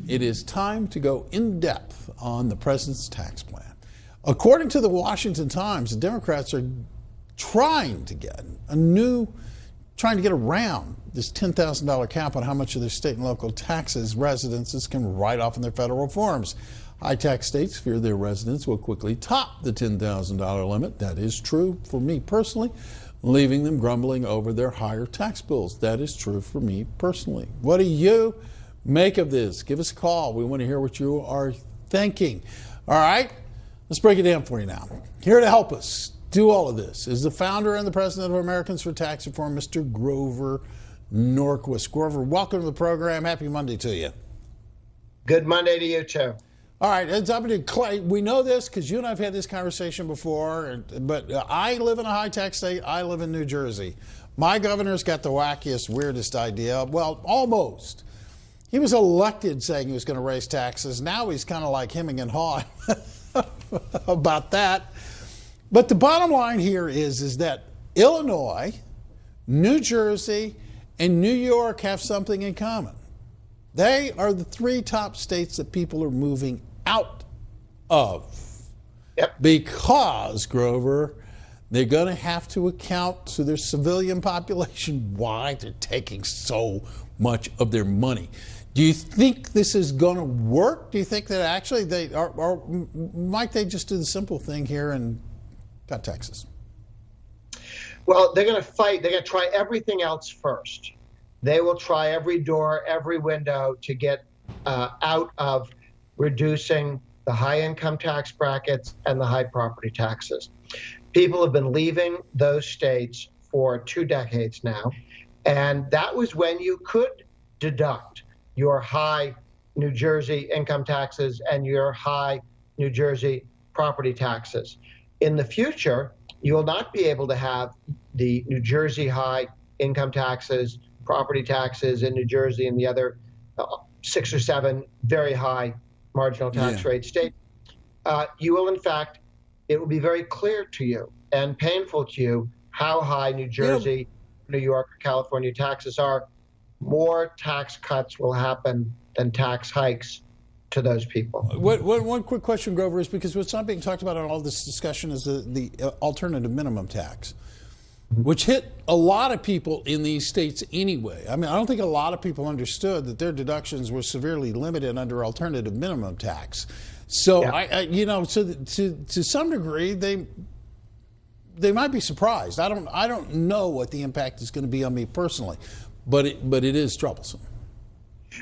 It is time to go in depth on the president's tax plan. According to the Washington Times, the Democrats are trying to get around this $10,000 cap on how much of their state and local taxes residences can write off in their federal forms. High-tax states fear their residents will quickly top the $10,000 limit. That is true for me personally, leaving them grumbling over their higher tax bills. That is true for me personally. What do you make of this? Give us a call. We want to hear what you are thinking. All right, let's break it down for you now. Here to help us do all of this is the founder and the president of Americans for Tax Reform, Mr. Grover Norquist. Grover, welcome to the program. Happy Monday to you. Good Monday to you, too. All right, Clay, we know this because you and I have had this conversation before, but I live in a high-tax state. I live in New Jersey. My governor's got the wackiest, weirdest idea. Well, almost. He was elected saying he was going to raise taxes. Now he's kind of like hemming and hawing about that. But the bottom line here is that Illinois, New Jersey, and New York have something in common. They are the three top states that people are moving out of. Yep. Because, Grover, they're going to have to account to their civilian population why they're taking so much of their money. Do you think this is going to work? Do you think that actually they are, or might they just do the simple thing here and cut taxes? Well, they're going to fight. They're going to try everything else first. They will try every door, every window to get out of reducing the high income tax brackets and the high property taxes. People have been leaving those states for 2 decades now, and that was when you could deduct your high New Jersey income taxes and your high New Jersey property taxes. In the future, you will not be able to have the New Jersey high income taxes, property taxes in New Jersey and the other 6 or 7 very high marginal tax rate states. You will, in fact, it will be very clear to you and painful to you how high New Jersey, New York, or California taxes are. More tax cuts will happen than tax hikes to those people. One quick question, Grover, is because what's not being talked about in all this discussion is the alternative minimum tax, which hit a lot of people in these states anyway. I mean, I don't think a lot of people understood that their deductions were severely limited under alternative minimum tax. So, to some degree, they might be surprised. I don't know what the impact is going to be on me personally, but it is troublesome.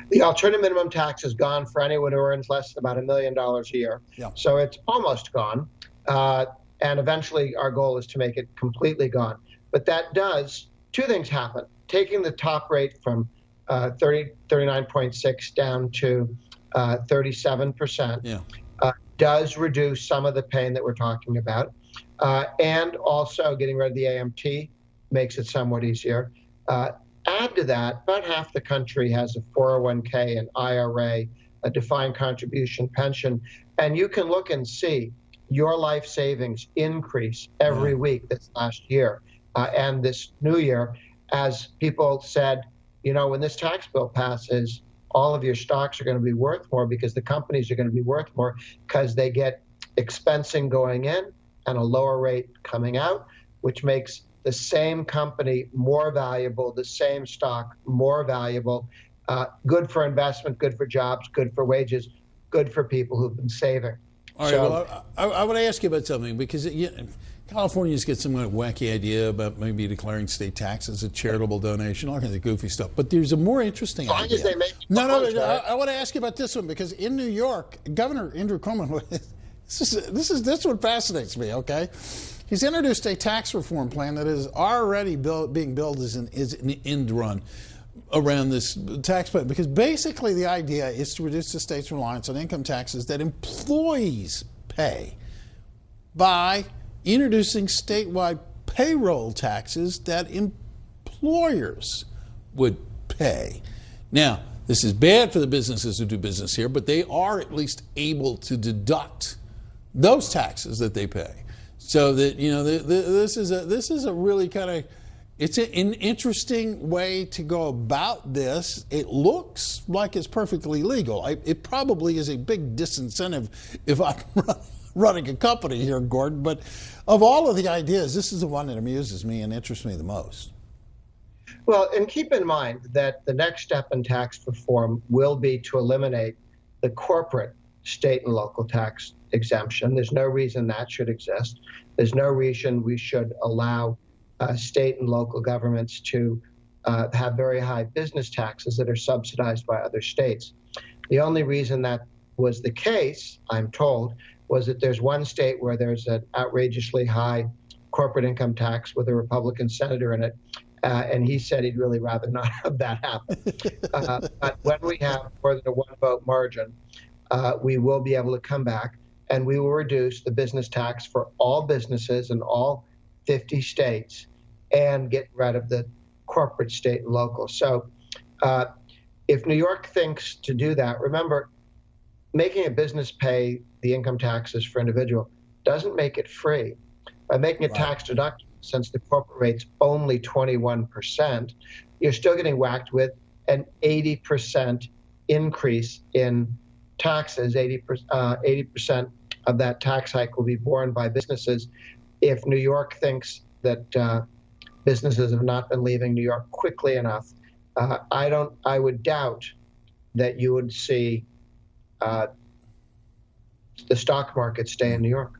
The alternative minimum tax is gone for anyone who earns less than about $1 million a year. Yeah. So it's almost gone. And eventually our goal is to make it completely gone. But that does, 2 things happen. Taking the top rate from 39.6 down to 37% does reduce some of the pain that we're talking about. And also getting rid of the AMT makes it somewhat easier. Add to that, about half the country has a 401k, an IRA, a defined contribution pension, and you can look and see your life savings increase every week this last year and this new year. As people said, when this tax bill passes, all of your stocks are going to be worth more because the companies are going to be worth more because they get expensing going in and a lower rate coming out, which makes the same company more valuable, the same stock more valuable, good for investment, good for jobs, good for wages, good for people who've been saving. All right, well, I want to ask you about something because California's got some kind of wacky idea about maybe declaring state tax as a charitable donation, all kinds of goofy stuff. But there's a more interesting idea. As long as they make I want to ask you about this one because in New York, Governor Andrew Cuomo, this one fascinates me, okay? He's introduced a tax reform plan that is already being billed as an end run around this tax plan, because basically the idea is to reduce the state's reliance on income taxes that employees pay by introducing statewide payroll taxes that employers would pay. Now, this is bad for the businesses who do business here, but they are at least able to deduct those taxes that they pay. So that this is a really kind of It's an interesting way to go about this. It looks like it's perfectly legal. It probably is a big disincentive if I'm running a company here, Gordon. But of all of the ideas, this is the one that amuses me and interests me the most. Well, and keep in mind that the next step in tax reform will be to eliminate the corporate state and local tax exemption. There's no reason that should exist. There's no reason we should allow state and local governments to have very high business taxes that are subsidized by other states. The only reason that was the case, I'm told, was that there's one state where there's an outrageously high corporate income tax with a Republican senator in it, and he said he'd really rather not have that happen. But when we have more than a one-vote margin, we will be able to come back and we will reduce the business tax for all businesses in all 50 states and get rid of the corporate state and local. So if New York thinks to do that, remember, making a business pay the income taxes for individual doesn't make it free. By making it tax deductible, since the corporate rate's only 21%, you're still getting whacked with an 80% increase in taxes. 80% of that tax hike will be borne by businesses. If New York thinks that businesses have not been leaving New York quickly enough, I would doubt that you would see the stock market stay in New York.